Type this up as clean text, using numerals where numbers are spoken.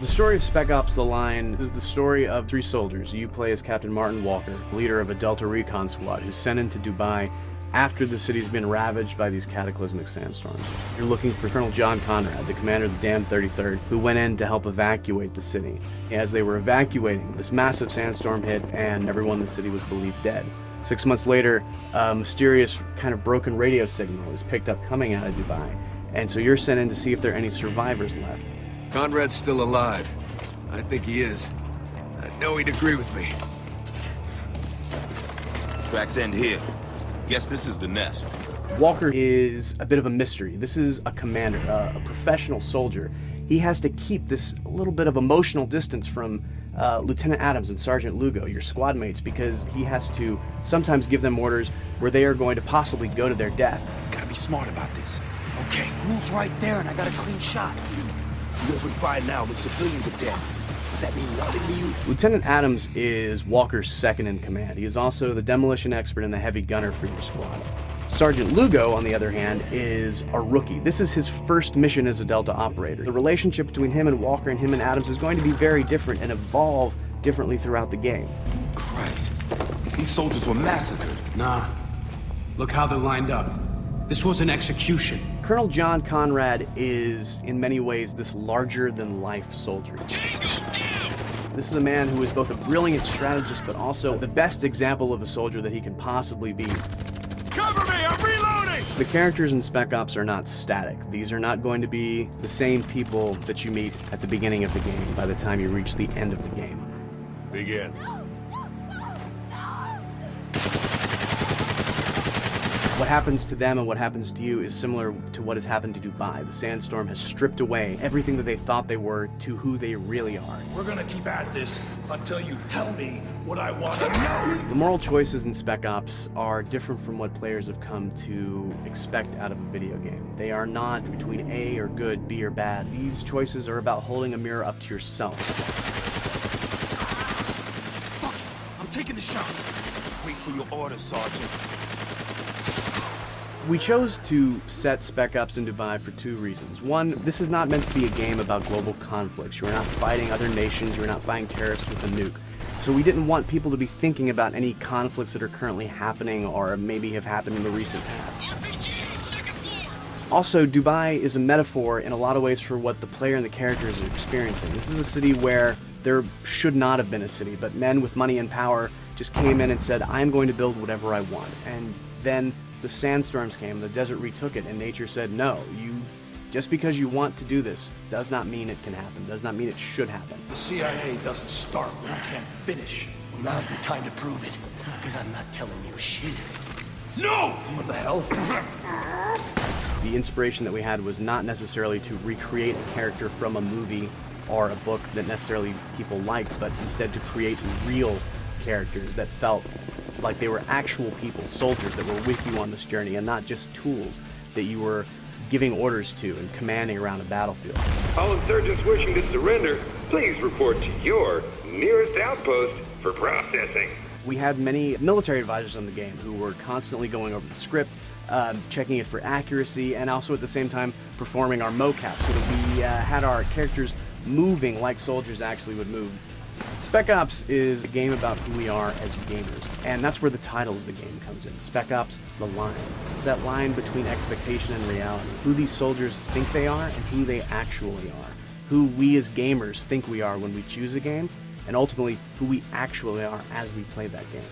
The story of Spec Ops: The Line is the story of three soldiers. You play as Captain Martin Walker, leader of a Delta recon squad who's sent into Dubai after the city's been ravaged by these cataclysmic sandstorms. You're looking for Colonel John Conrad, the commander of the damned 33rd, who went in to help evacuate the city. As they were evacuating, this massive sandstorm hit and everyone in the city was believed dead. 6 months later, a mysterious kind of broken radio signal is picked up coming out of Dubai, and so you're sent in to see if there are any survivors left. Conrad's still alive. I think he is. I know he'd agree with me. Tracks end here. Guess this is the nest. Walker is a bit of a mystery. This is a commander, a professional soldier. He has to keep this little bit of emotional distance from Lieutenant Adams and Sergeant Lugo, your squad mates, because he has to sometimes give them orders where they are going to possibly go to their death. Gotta be smart about this. Okay, rule's right there and I got a clean shot. You open fire now, the civilians are dead. Does that mean nothing to you? Lieutenant Adams is Walker's second in command. He is also the demolition expert and the heavy gunner for your squad. Sergeant Lugo, on the other hand, is a rookie. This is his first mission as a Delta operator. The relationship between him and Walker and him and Adams is going to be very different and evolve differently throughout the game. Christ, these soldiers were massacred. Nah, look how they're lined up. This was an execution. Colonel John Conrad is, in many ways, this larger-than-life soldier. This is a man who is both a brilliant strategist, but also the best example of a soldier that he can possibly be. Cover me! I'm reloading! The characters in Spec Ops are not static. These are not going to be the same people that you meet at the beginning of the game by the time you reach the end of the game. Begin. What happens to them and what happens to you is similar to what has happened to Dubai. The sandstorm has stripped away everything that they thought they were to who they really are. We're gonna keep at this until you tell me what I want to know. The moral choices in Spec Ops are different from what players have come to expect out of a video game. They are not between A or good, B or bad. These choices are about holding a mirror up to yourself. Fuck, I'm taking the shot. Wait for your orders, Sergeant. We chose to set Spec Ops in Dubai for two reasons. One, this is not meant to be a game about global conflicts. You are not fighting other nations, you are not fighting terrorists with a nuke. So we didn't want people to be thinking about any conflicts that are currently happening or maybe have happened in the recent past. Also, Dubai is a metaphor in a lot of ways for what the player and the characters are experiencing. This is a city where there should not have been a city, but men with money and power just came in and said, I'm going to build whatever I want. And then the sandstorms came, the desert retook it, and nature said, no, just because you want to do this does not mean it can happen, does not mean it should happen. The CIA doesn't start where it can't finish. Well, now's the time to prove it, because I'm not telling you shit. No! What the hell? The inspiration that we had was not necessarily to recreate a character from a movie or a book that necessarily people liked, but instead to create real characters that felt like they were actual people, soldiers that were with you on this journey and not just tools that you were giving orders to and commanding around a battlefield. All insurgents wishing to surrender, please report to your nearest outpost for processing. We had many military advisors on the game who were constantly going over the script, checking it for accuracy, and also at the same time performing our mocap so that we had our characters moving like soldiers actually would move. Spec Ops is a game about who we are as gamers, and that's where the title of the game comes in. Spec Ops: The Line. That line between expectation and reality. Who these soldiers think they are and who they actually are. Who we as gamers think we are when we choose a game, and ultimately who we actually are as we play that game.